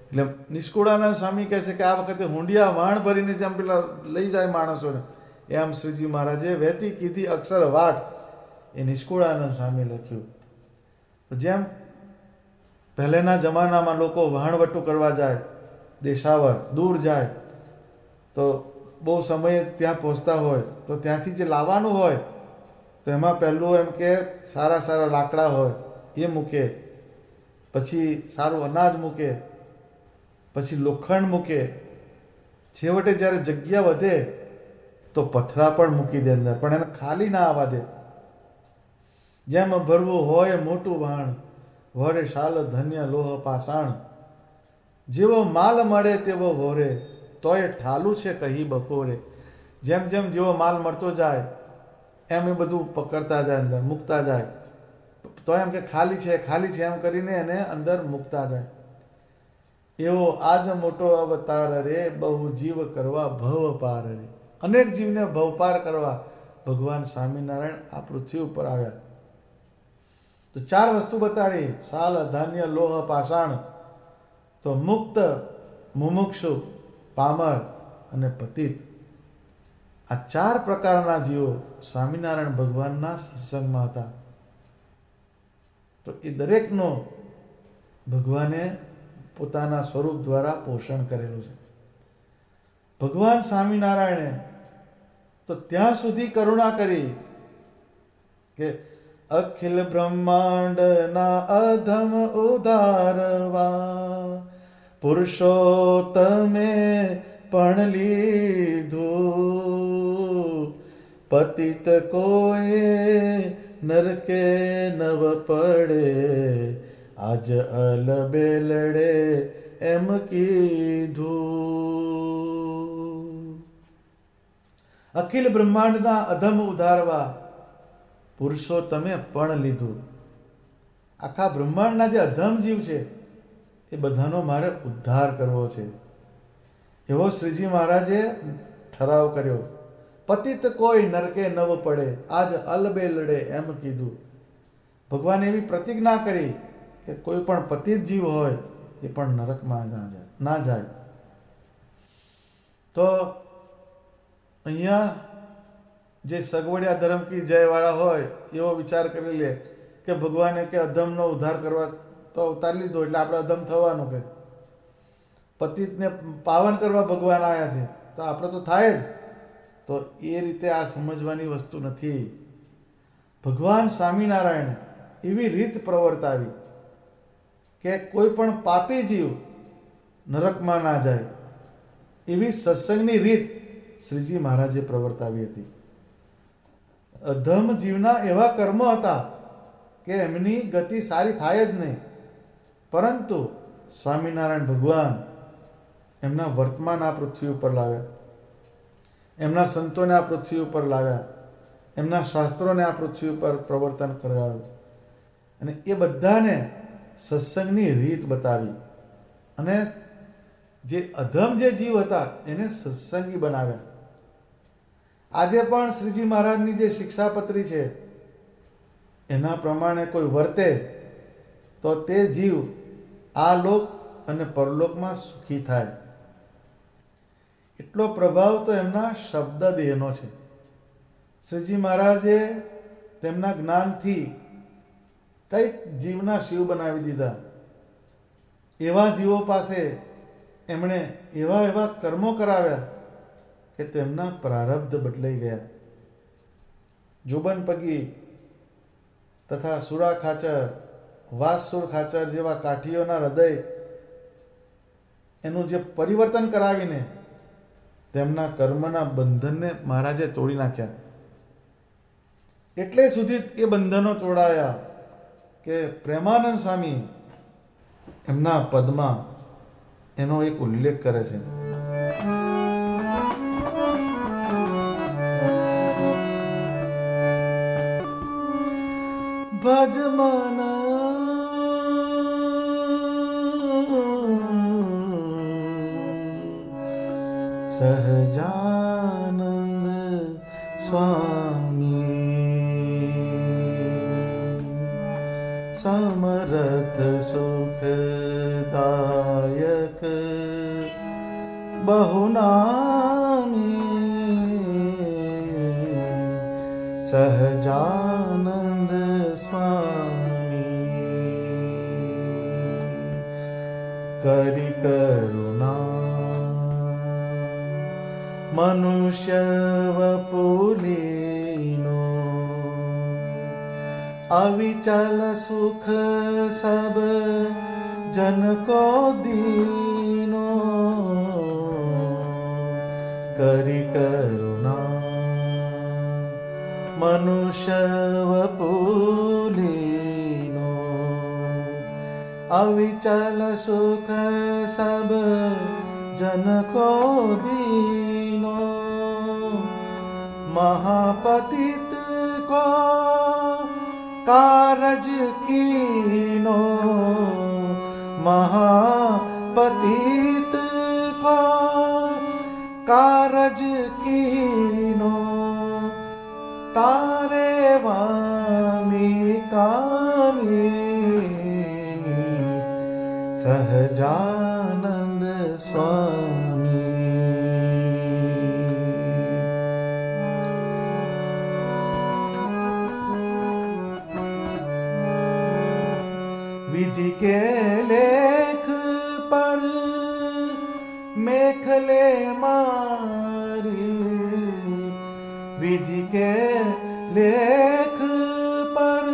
એટલે નિષ્કુળાનંદ સ્વામી કહે છે કે આ વખતે હુંડિયા વાણ ભરીને જેમ પેલા લઈ જાય માણસોને, એમ શ્રીજી મહારાજે વહેતી કીધી અક્ષર વાટ એ નિષ્કુળાનંદ સ્વામી લખ્યું. જેમ પહેલેના જમાનામાં લોકો વહાણવટું કરવા જાય, દેશાવર દૂર જાય, તો બહુ સમય ત્યાં પહોંચતા હોય તો ત્યાંથી જે લાવવાનું હોય તો એમાં પહેલું એમ કે સારા સારા લાકડા હોય એ મૂકે, પછી સારું અનાજ મૂકે, પછી લોખંડ મૂકે, છેવટે જ્યારે જગ્યા વધે તો પથરા પણ મૂકી દે અંદર, પણ એને ખાલી ના આવવા દે. જેમ ભરવું હોય મોટું વાણ, વરે શાલ ધન્ય લોહ પાષાણ. જેવો માલ મળે તેવો વોરે, તોય ઠાલું છે કહી બકોરે. જેમ જેમ જેવો માલ મળતો જાય એમ એ બધું પકડતા જાય, અંદર મૂકતા જાય, તો એમ કે ખાલી છે એમ કરીને એને અંદર મૂકતા જાય. એવો આજ મોટો અવતાર રે, બહુ જીવ કરવા ભવ પાર રે. અનેક જીવને ભવપાર કરવા ભગવાન સ્વામિનારાયણ આ પૃથ્વી ઉપર આવ્યા. તો ચાર વસ્તુ બતાડી, શાલ ધાન્ય લોહ પાષાણ. તો મુક્ત, મુમુક્ષુ, પામર અને પતિત, આ ચાર પ્રકારના જીવો સ્વામિનારાયણ ભગવાનના સત્સંગમાં હતા. તો એ દરેકનો ભગવાને પોતાના સ્વરૂપ દ્વારા પોષણ કરેલું છે. ભગવાન સ્વામિનારાયણે તો ત્યાં સુધી કરુણા કરી કે અખિલ બ્રહ્માંડના અધમ ઉધારવા પુરુષોત્તમે પણ લીધું, પતિત કોએ નરકે નવ પડે, આજ અલબેલડે એમ કીધું. અખિલ બ્રહ્માંડના અધમ ઉધારવા પુરુષોત્તમે પણ લીધું. આખા બ્રહ્માંડના જે અધમ જીવ છે એ બધાનો મારે ઉદ્ધાર કરવો છે, એવો શ્રીજી મહારાજે ઠરાવ કર્યો. પતિત કોઈ નરકે નવ પડે, આજ અલબેલડે એમ કીધું. ભગવાને એવી પ્રતિજ્ઞા કરી કે કોઈ પણ પતિત જીવ હોય એ પણ નરકમાં ના જાય. તો અહીંયા જે સગવડિયા ધર્મ કી જય વાળા હોય એવો વિચાર કરી લે કે ભગવાને કે અધમનો ઉદ્ધાર કરવા તો અવતાર લીધો એટલે આપણે અધમ થવાનું, કે પતિતને પાવન કરવા ભગવાન આવ્યા છે તો આપણે તો થાય જ. તો એ રીતે આ સમજવાની વસ્તુ નથી. ભગવાન સ્વામિનારાયણ એવી રીત પ્રવર્તાવી કે કોઈ પણ પાપી જીવ નરકમાં ના જાય, એવી સત્સંગની રીત શ્રીજી મહારાજે પ્રવર્તાવી હતી. અધમ જીવના એવા કર્મો હતા કે એમની ગતિ સારી થાય જ નહીં, પરંતુ સ્વામિનારાયણ ભગવાન એમના વર્તમાન આ પૃથ્વી ઉપર લાવ્યા, એમના સંતોને આ પૃથ્વી ઉપર લાવ્યા, એમના શાસ્ત્રોને આ પૃથ્વી ઉપર પ્રવર્તન કરાવ્યું અને એ બધાને સત્સંગની રીત બતાવી અને જે અધમ જે જીવ હતા એને સત્સંગી બનાવ્યા. આજે પણ શ્રીજી મહારાજની જે શિક્ષાપત્રી છે એના પ્રમાણે કોઈ વર્તે તો તે જીવ આ લોક અને પરલોકમાં સુખી થાય. એટલો પ્રભાવ તો એમના શબ્દ દેહનો છે. શ્રીજી મહારાજે તેમના જ્ઞાનથી કઈક જીવના શિવ બનાવી દીધા. એવા જીવો પાસે એમણે એવા કર્મો કરાવ્યા કે તેમના પ્રારબ્ધ બદલાઈ ગયા. જોબન પગી તથા સુરા ખાચર, વાસુર ખાચર જેવા કાઠીઓના હૃદય એનું જે પરિવર્તન કરાવીને તેમના કર્મના બંધનને મહારાજે તોડી નાખ્યા. એટલે સુધી એ બંધનો તોડાયા કે પ્રેમાનંદ સ્વામી એમના પદમાં એનો એક ઉલ્લેખ કરે છે. ભજમન સહજાનંદ સ્વામી સમરથ સુખદાયક બહુનામી સહજાનંદ સ્વામી કરી કરુણા મનુષ્ય વપુલીનો અવિચલ સુખ સબ જન કો દીનો કરી કરુણા મનુષ્ય વપુલીનો અવિચલ સુખ સબ જન કો દીનો महापतित को कारज कीनो महापतित को कारज कीनो तारे वामी कामी सहजानंद स्वामी विधि के लेख पर मैं મેખલે મારી વિધિ કે લેખ પર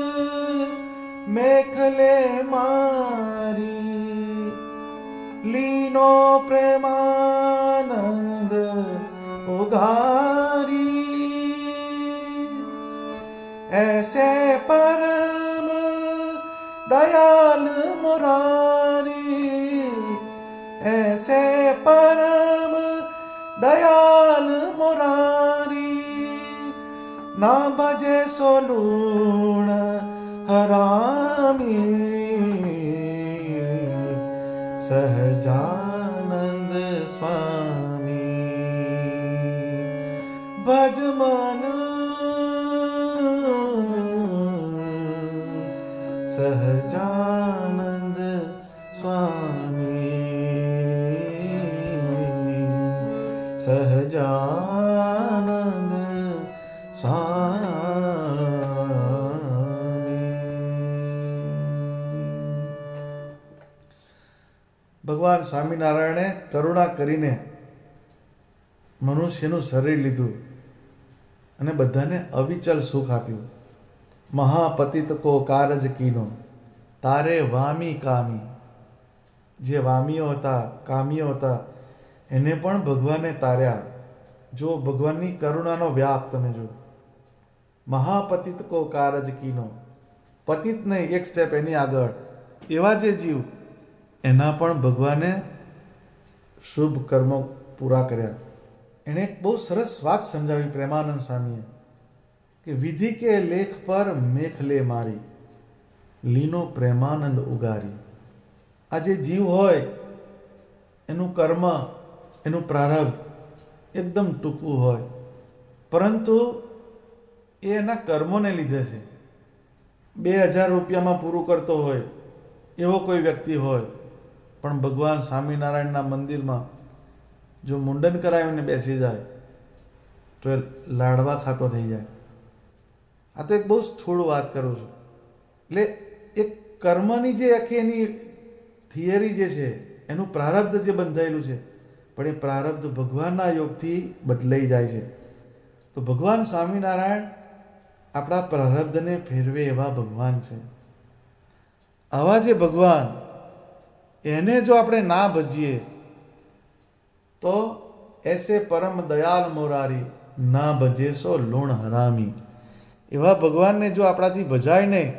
મેખલે મારી લીનો પ્રેમાનંદ उगारी ऐसे परम दयाल मुरारी ऐसे परम दयाल मुरारी ना भजे सोलूण हरामी सहजानंद स्वामी भज मन सहजानंद स्वामी सहजानंद स्वामी। ભગવાન સ્વામિનારાયણે કરુણા કરીને મનુષ્યનું શરીર લીધું અને બધાને અવિચલ સુખ આપ્યું. મહાપતિત કો કારજ કીનો તારે વામી કામી. જે વામીઓ હતા, કામીઓ હતા, એને પણ ભગવાને તાર્યા. જો ભગવાનની કરુણાનો વ્યાપ તમે જો. મહાપતિત કો કારજ કીનો, પતિત નહીં, એક સ્ટેપ એની આગળ. એવા જે જીવ, એના પણ ભગવાને શુભ કર્મો પૂરા કર્યા. એણે એક બહુ સરસ વાત સમજાવી પ્રેમાનંદ સ્વામીએ કે વિધિ કે લેખ પર મેખલે મારી લીનો પ્રેમાનંદ ઉગારી. આ જે જીવ હોય એનું કર્મ, એનું પ્રારબ્ધ એકદમ ટૂંકું હોય, પરંતુ એ એના કર્મોને લીધે છે. 2000 રૂપિયામાં પૂરું કરતો હોય એવો કોઈ વ્યક્તિ હોય, પણ ભગવાન સ્વામિનારાયણના મંદિરમાં જો મુંડન કરાવીને બેસી જાય તો એ લાડવા ખાતો થઈ જાય. આ તો એક બહુ સ્થૂળ વાત કરું છું. એટલે એક કર્મની જે આખી એની થિયરી જે છે, એનું પ્રારબ્ધ જે બંધાયેલું છે, પણ એ પ્રારબ્ધ ભગવાનના યોગથી બદલાઈ જાય છે. તો ભગવાન સ્વામિનારાયણ આપણા પ્રારબ્ધને ફેરવે એવા ભગવાન છે. આવા જે ભગવાન, એને જો આપણે ના ભજીએ તો એસે પરમ દયાલ મોરારી ના ભજે સો લુણ હરામી. એવા ભગવાનને જો આપણાથી ભજાય નહીં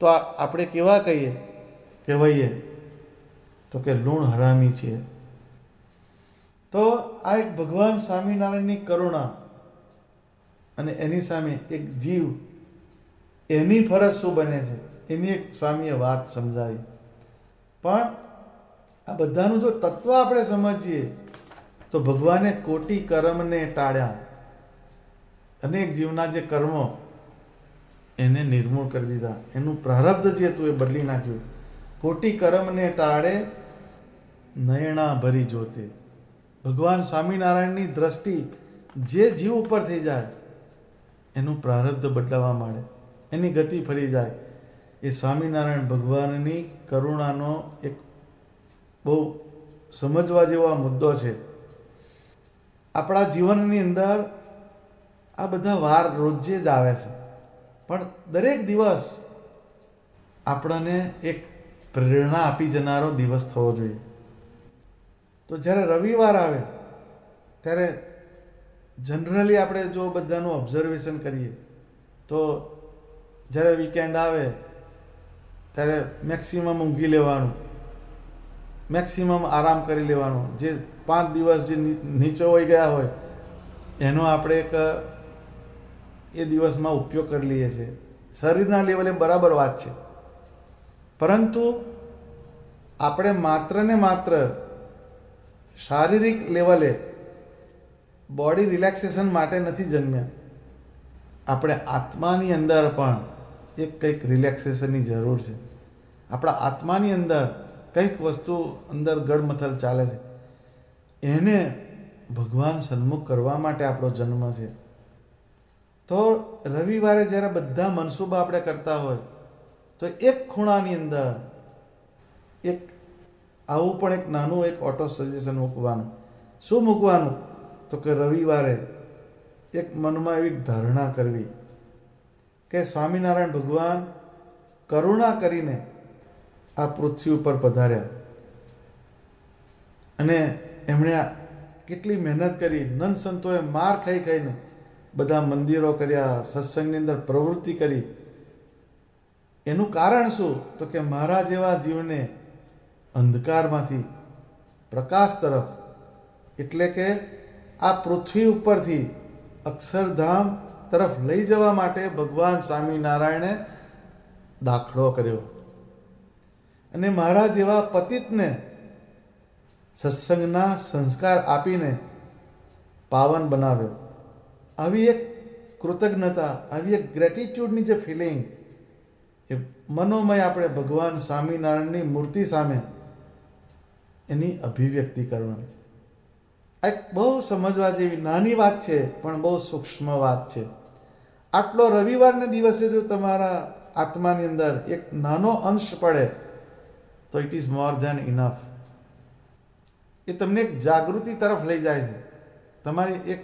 તો આપણે કેવા કહેવાઈએ તો કે લુણ હરામી છીએ. તો આ એક ભગવાન સ્વામિનારાયણની કરુણા અને એની સામે એક જીવ, એની ફરજ શું બને છે એની એક સ્વામીએ વાત સમજાવી. પણ આ બધાનું જો તત્વ આપણે સમજીએ તો ભગવાને કોટી કર્મને ટાળ્યા. અનેક જીવના જે કર્મો એને નિર્મૂળ કરી દીધા, એનું પ્રારબ્ધ જે હતું એ બદલી નાખ્યું. કોટી કર્મને ટાળે નયણા ભરી જોતે. ભગવાન સ્વામિનારાયણની દ્રષ્ટિ જે જીવ ઉપર થઈ જાય એનું પ્રારબ્ધ બદલાવા માંડે, એની ગતિ ફરી જાય. એ સ્વામિનારાયણ ભગવાનની કરુણાનો એક બહુ સમજવા જેવો મુદ્દો છે. આપણા જીવનની અંદર આ બધા વાર રોજે જ આવે છે, પણ દરેક દિવસ આપણને એક પ્રેરણા આપી જનારો દિવસ થવો જોઈએ. તો જ્યારે રવિવાર આવે ત્યારે જનરલી આપણે જો બધાનું ઓબ્ઝર્વેશન કરીએ તો જ્યારે વીકેન્ડ આવે ત્યારે મેક્સિમમ ઊંઘી લેવાનું, મેક્સિમમ આરામ કરી લેવાનો. જે 5 દિવસ જે નીચે હોઈ ગયા હોય એનો આપણે એક એ દિવસમાં ઉપયોગ કરી લઈએ છીએ. શરીરના લેવલે બરાબર વાત છે, પરંતુ આપણે માત્ર ને માત્ર શારીરિક લેવલે બોડી રિલેક્સેશન માટે નથી જન્મ્યા. આપણે આત્માની અંદર પણ કંઈક રિલેક્સેશનની જરૂર છે. આપણા આત્માની અંદર કંઈક વસ્તુ અંદર ગડમથલ ચાલે છે, એને ભગવાન સન્મુખ કરવા માટે આપણો જન્મ છે. તો રવિવારે જ્યારે બધા મનસૂબા આપણે કરતા હોય તો એક ખૂણાની અંદર એક આવું પણ એક નાનું એક ઓટો સજેશન મૂકવાનું શું મૂકવાનું? તો કે રવિવારે એક મનમાં એવી ધારણા કરવી કે સ્વામિનારાયણ ભગવાન કરુણા કરીને આ પૃથ્વી ઉપર પધાર્યા અને એમણે કેટલી મહેનત કરી. નંદ સંતોએ માર ખાઈ ખાઈને બધા મંદિરો કર્યા, સત્સંગની અંદર પ્રવૃત્તિ કરી. એનું કારણ શું? તો કે મારા જેવા જીવને અંધકારમાંથી પ્રકાશ તરફ, એટલે કે આ પૃથ્વી ઉપરથી અક્ષરધામ તરફ લઈ જવા માટે ભગવાન સ્વામિનારાયણે દાખલો કર્યો અને મારા જેવા પતિતને સત્સંગના સંસ્કાર આપીને પાવન બનાવ્યો. આવી એક કૃતજ્ઞતા, આવી એક ગ્રેટિટ્યૂડની જે ફિલિંગ, એ મનોમય આપણે ભગવાન સ્વામિનારાયણની મૂર્તિ સામે એની અભિવ્યક્તિ કરવાની. આ એક બહુ સમજવા જેવી નાની વાત છે, પણ બહુ સૂક્ષ્મ વાત છે. આટલો રવિવારને દિવસે જો તમારા આત્માની અંદર એક નાનો અંશ પડે તો it is more than enough. એ તમને એક જાગૃતિ તરફ લઈ જાય છે. તમારી એક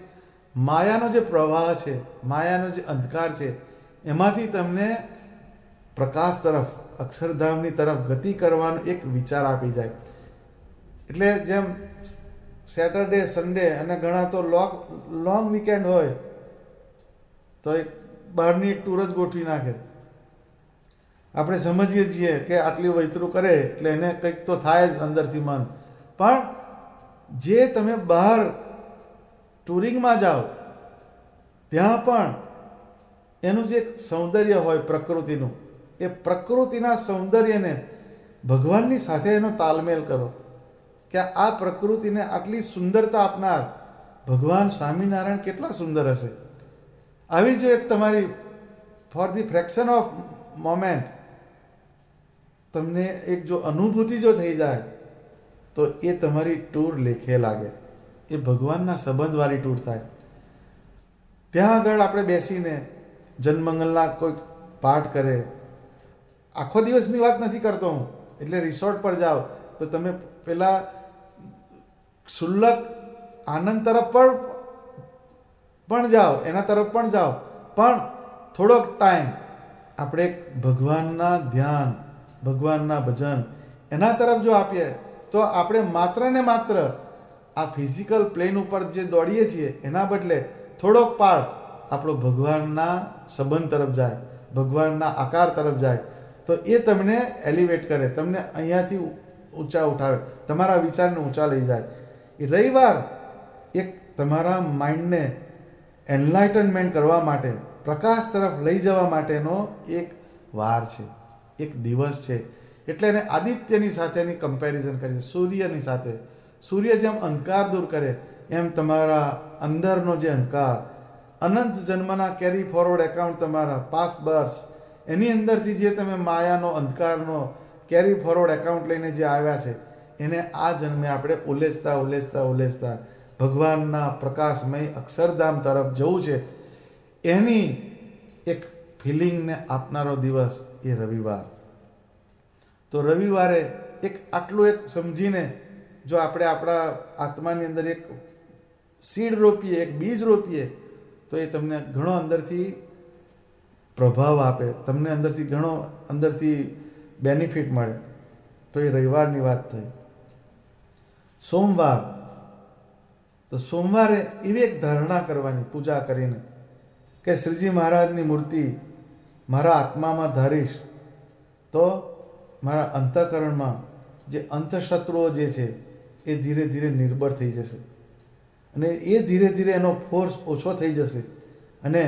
માયાનો જે પ્રવાહ છે, માયાનો જે અંધકાર છે, એમાંથી તમને પ્રકાશ તરફ, અક્ષરધામની તરફ ગતિ કરવાનો એક વિચાર આપી જાય. એટલે જેમ સેટરડે, સન્ડે અને ઘણા તો લોંગ વીકેન્ડ હોય તો એક બહારની એક ટૂર જ ગોઠવી નાખે. આપણે સમજીએ છીએ કે આટલી વૈતરું કરે એટલે એને કંઈક તો થાય જ અંદરથી મન. પણ જે તમે બહાર ટૂરિંગમાં જાઓ ત્યાં પણ એનું જે સૌંદર્ય હોય પ્રકૃતિનું, એ પ્રકૃતિના સૌંદર્યને ભગવાનની સાથે એનો તાલમેલ કરો કે આ પ્રકૃતિને આટલી સુંદરતા આપનાર ભગવાન સ્વામિનારાયણ કેટલા સુંદર હશે. આવી જો એક તમારી for the fraction of moment તમને એક જો અનુભૂતિ જો થઈ જાય તો એ તમારી ટૂર લેખે લાગે. એ ભગવાનના સંબંધવાળી ટૂર થાય. ત્યાં આગળ આપણે બેસીને જનમંગલના કોઈક પાઠ કરે. આખો દિવસની વાત નથી કરતો હું. એટલે રિસોર્ટ પર જાઓ તો તમે પેલા ક્ષુલ્લક આનંદ તરફ પણ જાઓ, એના તરફ પણ જાઓ, પણ થોડોક ટાઈમ આપણે એક ભગવાનના ધ્યાન, ભગવાનના ભજન એના તરફ જો આપીએ તો આપણે માત્ર ને માત્ર આ ફિઝિકલ પ્લેન ઉપર જે દોડીએ છીએ એના બદલે થોડોક પાર્ટ આપણો ભગવાનના સંબંધ તરફ જાય, ભગવાનના આકાર તરફ જાય, તો એ તમને એલિવેટ કરે, તમને અહીંયાથી ઊંચા ઉઠાવે, તમારા વિચારને ઊંચા લઈ જાય. એ રવિવાર એક તમારા માઇન્ડને એનલાઇટનમેન્ટ કરવા માટે, પ્રકાશ તરફ લઈ જવા માટેનો એક વાર છે, એક દિવસ છે. એટલે એને આદિત્યની સાથેની કમ્પેરિઝન કરી છે, સૂર્યની સાથે. સૂર્ય જેમ અંધકાર દૂર કરે એમ તમારા અંદરનો જે અંધકાર, અનંત જન્મના કેરી ફોરવર્ડ એકાઉન્ટ, તમારા પાસ્ટ બર્થ, એની અંદરથી જે તમે માયાનો, અંધકારનો કેરી ફોરવર્ડ એકાઉન્ટ લઈને જે આવ્યા છે, એને આ જન્મે આપણે ઉલેચતા ઉલેચતા ઉલેચતા ભગવાનના પ્રકાશમય અક્ષરધામ તરફ જવું છે. એની એક ફિલિંગને આપનારો દિવસ એ રવિવાર. તો રવિવારે એક આટલું એક સમજીને જો આપણે આપણા આત્માની અંદર એક સીડ રોપીએ, એક બીજ રોપીએ, તો એ તમને ઘણો અંદરથી પ્રભાવ આપે, તમને અંદરથી ઘણો અંદરથી બેનિફિટ મળે. તો એ રવિવારની વાત થઈ. સોમવાર, તો સોમવારે એવી એક ધારણા કરવાની પૂજા કરીને કે શ્રીજી મહારાજની મૂર્તિ મારા આત્મામાં ધારીશ તો મારા અંતઃકરણમાં જે અંતઃશત્રુઓ જે છે એ ધીરે ધીરે નિર્બળ થઈ જશે અને એ ધીરે ધીરે એનો ફોર્સ ઓછો થઈ જશે અને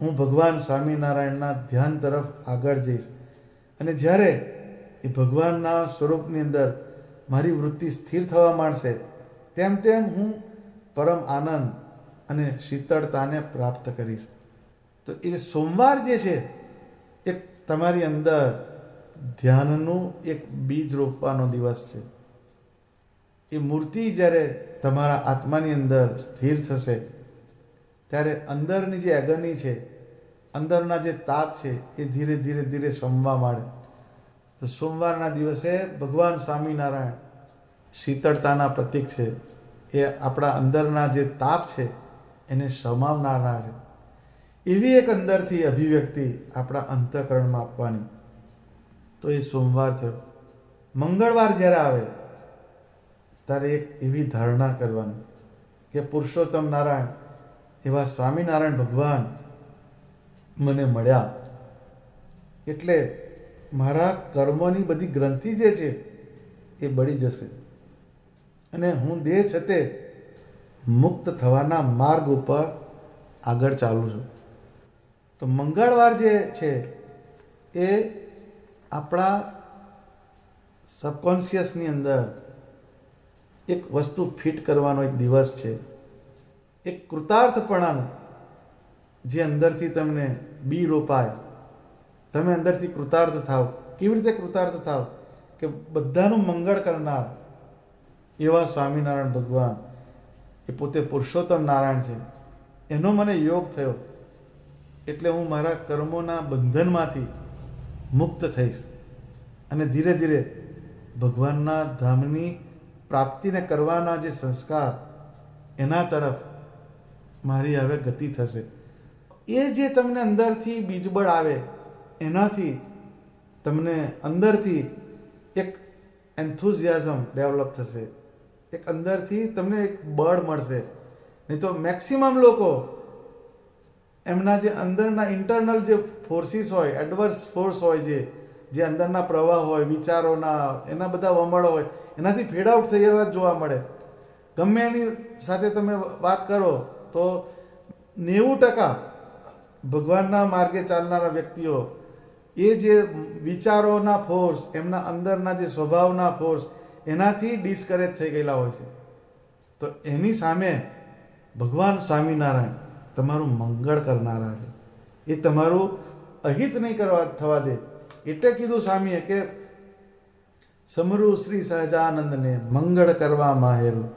હું ભગવાન સ્વામિનારાયણના ધ્યાન તરફ આગળ જઈશ. અને જ્યારે એ ભગવાનના સ્વરૂપની અંદર મારી વૃત્તિ સ્થિર થવા માંડશે તેમ તેમ હું પરમ આનંદ અને શીતળતાને પ્રાપ્ત કરીશ. તો એ સોમવાર જે છે એક તમારી અંદર ધ્યાનનું એક બીજ રોપવાનો દિવસ છે. એ મૂર્તિ જ્યારે તમારા આત્માની અંદર સ્થિર થશે ત્યારે અંદરની જે એગની છે, અંદરના જે તાપ છે એ ધીરે ધીરે ધીરે શમવા માંડે. તો સોમવારના દિવસે ભગવાન સ્વામિનારાયણ શીતળતાના પ્રતીક છે, એ આપણા અંદરના જે તાપ છે એને સમાવનારા છે. એવી એક અંદરથી અભિવ્યક્તિ આપણા અંતઃકરણમાં આપવાની. તો એ સોમવાર થયો. મંગળવાર જ્યારે આવે ત્યારે એક એવી ધારણા કરવાની કે પુરુષોત્તમ નારાયણ એવા સ્વામિનારાયણ ભગવાન મને મળ્યા એટલે મારા કર્મોની બધી ગ્રંથિ જે છે એ બળી જશે અને હું દેહ છતે મુક્ત થવાના માર્ગ ઉપર આગળ ચાલું છું. તો મંગળવાર જે છે એ આપણા સબકોન્શિયસની અંદર એક વસ્તુ ફિટ કરવાનો એક દિવસ છે. એક કૃતાર્થપણાનું જે અંદરથી તમને બી રોપાય, તમે અંદરથી કૃતાર્થ થાવ. કેવી રીતે કૃતાર્થ થાવ? કે બધાનું મંગળ કરનાર એવા સ્વામિનારાયણ ભગવાન એ પોતે પુરુષોત્તમ નારાયણ છે, એનો મને યોગ થયો એટલે હું મારા કર્મોના બંધનમાંથી મુક્ત થઈશ અને ધીરે ધીરે ભગવાનના ધામની પ્રાપ્તિને કરવાના જે સંસ્કાર એના તરફ મારી હવે ગતિ થશે. એ જે તમને અંદરથી બીજબળ આવે એનાથી તમને અંદરથી એક એન્થુઝિયાઝમ ડેવલપ થશે, એક અંદરથી તમને એક બળ મળશે. નહીં તો મેક્સિમમ લોકો એમના જે અંદરના ઇન્ટરનલ જે ફોર્સિસ હોય, એડવર્સ ફોર્સ હોય, જે અંદરના પ્રવાહ હોય, વિચારોના, એના બધા વમળો હોય, એનાથી ફેડ આઉટ થયેલા જ જોવા મળે. ગમે એની સાથે તમે વાત કરો તો 90% ભગવાનના માર્ગે ચાલનારા વ્યક્તિઓ એ જે વિચારોના ફોર્સ, એમના અંદરના જે સ્વભાવના ફોર્સ, એનાથી ડિસ્કરેજ થઈ ગયેલા હોય છે. તો એની સામે ભગવાન સ્વામિનારાયણ તમારું મંગળ કરનારા છે. એ તમારું અહિત નહીં થવા દે. એટલે કીધું સ્વામીએ કે સમરૂ શ્રી સહજાનંદને મંગળ કરવા માહેરું,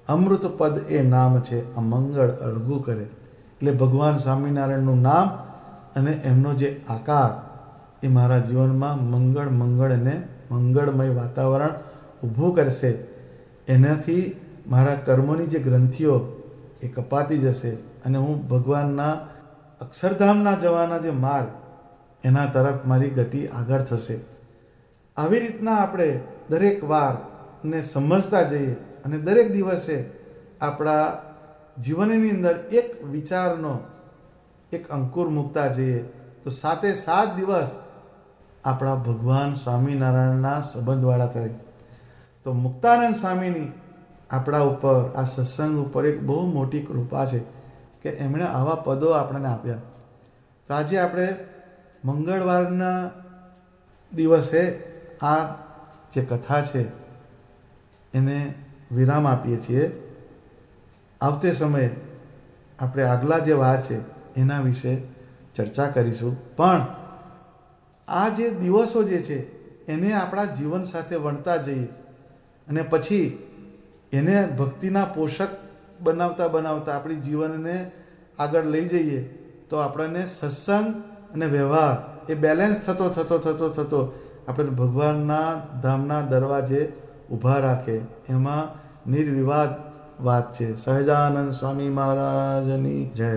અમૃત પદ એ નામ છે, આ મંગળ અળગું કરે. એટલે ભગવાન સ્વામિનારાયણનું નામ અને એમનો જે આકાર એ મારા જીવનમાં મંગળ અને મંગળમય વાતાવરણ ઊભું કરશે. એનાથી મારા કર્મોની જે ગ્રંથિઓ એ કપાતી જશે અને હું ભગવાનના અક્ષરધામના જવાના જે માર્ગ એના તરફ મારી ગતિ આગળ થશે. આવી રીતના આપણે દરેક વારને સમજતા જઈએ અને દરેક દિવસે આપણા જીવનની અંદર એક વિચારનો એક અંકુર મૂકતા જઈએ તો 7 દિવસ આપણા ભગવાન સ્વામિનારાયણના સંબંધવાળા થાય. તો મુક્તાનંદ સ્વામીની આપણા ઉપર, આ સત્સંગ ઉપર એક બહુ મોટી કૃપા છે કે એમણે આવા પદો આપણને આપ્યા. તો આજે આપણે મંગળવારના દિવસે આ જે કથા છે એને વિરામ આપીએ છીએ. આવતે સમયે આપણે આગલા જે વાર છે એના વિશે ચર્ચા કરીશું. પણ આ જે દિવસો જે છે એને આપણા જીવન સાથે વણતા જઈએ અને પછી એને ભક્તિના પોષક બનાવતા આપણી જીવનને આગળ લઈ જઈએ તો આપણને સત્સંગ અને વ્યવહાર એ બેલેન્સ થતો આપણે ભગવાનના ધામના દરવાજે ઊભા રાખે. એમાં નિર્વિવાદ વાત છે. સહજાનંદ સ્વામી મહારાજની જય.